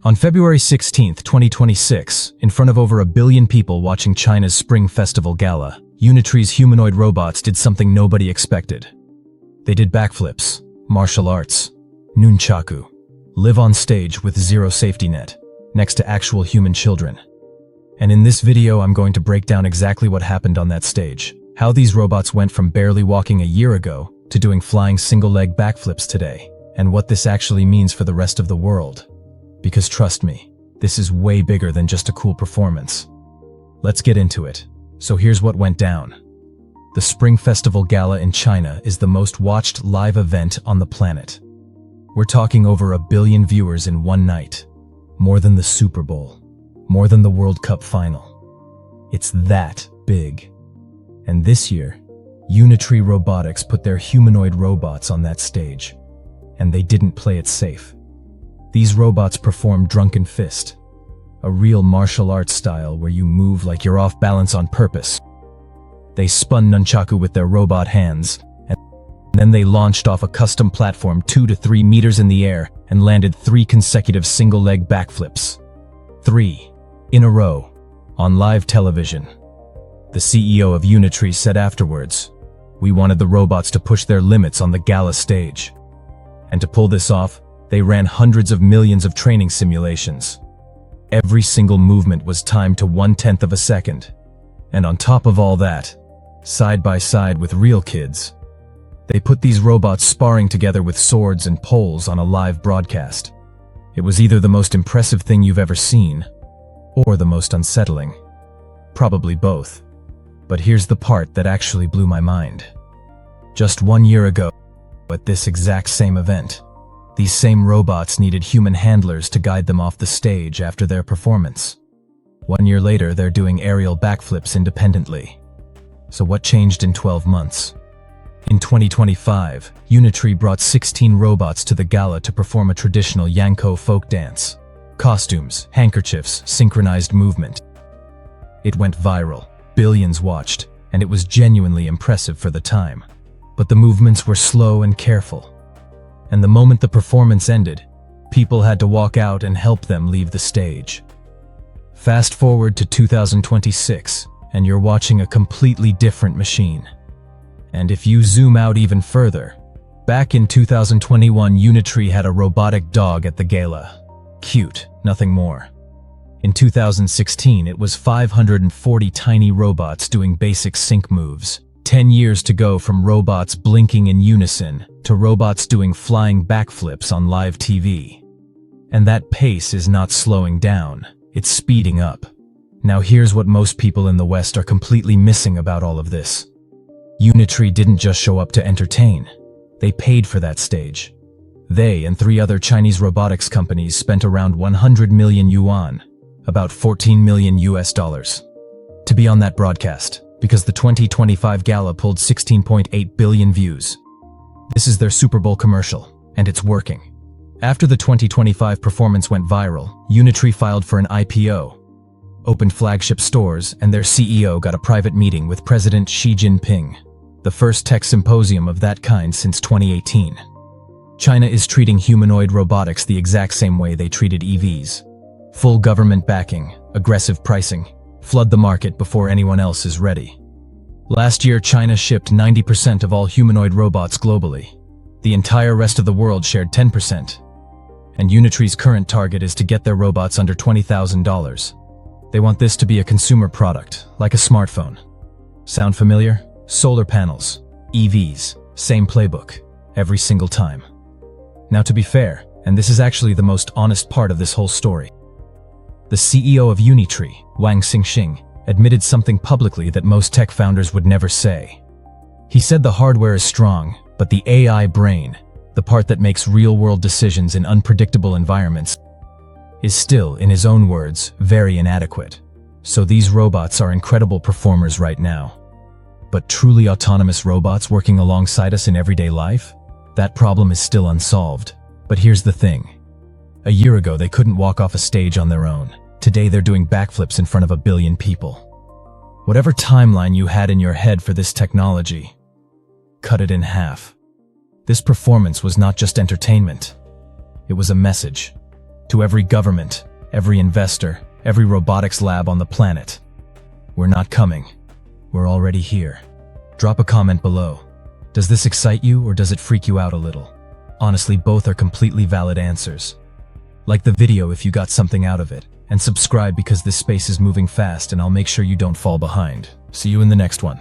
On February 16, 2026, in front of over 1 billion people watching China's Spring Festival Gala, Unitree's humanoid robots did something nobody expected. They did backflips, martial arts, nunchaku, live on stage with zero safety net, next to actual human children. And in this video, I'm going to break down exactly what happened on that stage, how these robots went from barely walking a year ago to doing flying single-leg backflips today, and what this actually means for the rest of the world. Because trust me, this is way bigger than just a cool performance. Let's get into it. So here's what went down. The Spring Festival Gala in China is the most watched live event on the planet. We're talking over 1 billion viewers in one night. More than the Super Bowl. More than the World Cup final. It's that big. And this year, Unitree Robotics put their humanoid robots on that stage. And they didn't play it safe. These robots perform Drunken Fist, a real martial arts style where you move like you're off balance on purpose. They spun nunchaku with their robot hands, and then they launched off a custom platform 2 to 3 meters in the air and landed 3 consecutive single-leg backflips. 3 in a row, on live television. The CEO of Unitree said afterwards, "We wanted the robots to push their limits on the gala stage. And to pull this off, they ran hundreds of millions of training simulations. Every single movement was timed to 1/10 of a second. And on top of all that, side by side with real kids, they put these robots sparring together with swords and poles on a live broadcast. It was either the most impressive thing you've ever seen, or the most unsettling. Probably both. But here's the part that actually blew my mind. Just 1 year ago, at this exact same event, these same robots needed human handlers to guide them off the stage after their performance. 1 year later, they're doing aerial backflips independently. So what changed in 12 months? In 2025, Unitree brought 16 robots to the gala to perform a traditional Yanko folk dance. Costumes, handkerchiefs, synchronized movement. It went viral, billions watched, and it was genuinely impressive for the time. But the movements were slow and careful. And the moment the performance ended, people had to walk out and help them leave the stage. Fast forward to 2026, and you're watching a completely different machine. And if you zoom out even further, back in 2021, Unitree had a robotic dog at the gala. Cute, nothing more. In 2016, it was 540 tiny robots doing basic sync moves. 10 years to go from robots blinking in unison to robots doing flying backflips on live TV. And that pace is not slowing down, it's speeding up. Now here's what most people in the West are completely missing about all of this. Unitree didn't just show up to entertain. They paid for that stage. They and 3 other Chinese robotics companies spent around 100 million yuan, about $14 million US, to be on that broadcast, because the 2025 gala pulled 16.8 billion views. This is their Super Bowl commercial, and it's working. After the 2025 performance went viral, Unitree filed for an IPO, opened flagship stores, and their CEO got a private meeting with President Xi Jinping, the first tech symposium of that kind since 2018. China is treating humanoid robotics the exact same way they treated EVs. Full government backing, aggressive pricing, flood the market before anyone else is ready. Last year, China shipped 90% of all humanoid robots globally. The entire rest of the world shared 10%. And Unitree's current target is to get their robots under $20,000. They want this to be a consumer product, like a smartphone. Sound familiar? Solar panels, EVs, same playbook, every single time. Now to be fair, and this is actually the most honest part of this whole story, the CEO of Unitree, Wang Xingxing, admitted something publicly that most tech founders would never say. He said the hardware is strong, but the AI brain, the part that makes real-world decisions in unpredictable environments, is still, in his own words, very inadequate. So these robots are incredible performers right now. But truly autonomous robots working alongside us in everyday life? That problem is still unsolved. But here's the thing. A year ago, they couldn't walk off a stage on their own. Today, they're doing backflips in front of 1 billion people. Whatever timeline you had in your head for this technology, cut it in half. This performance was not just entertainment. It was a message. To every government, every investor, every robotics lab on the planet. We're not coming. We're already here. Drop a comment below. Does this excite you or does it freak you out a little? Honestly, both are completely valid answers. Like the video if you got something out of it, and subscribe because this space is moving fast and I'll make sure you don't fall behind. See you in the next one.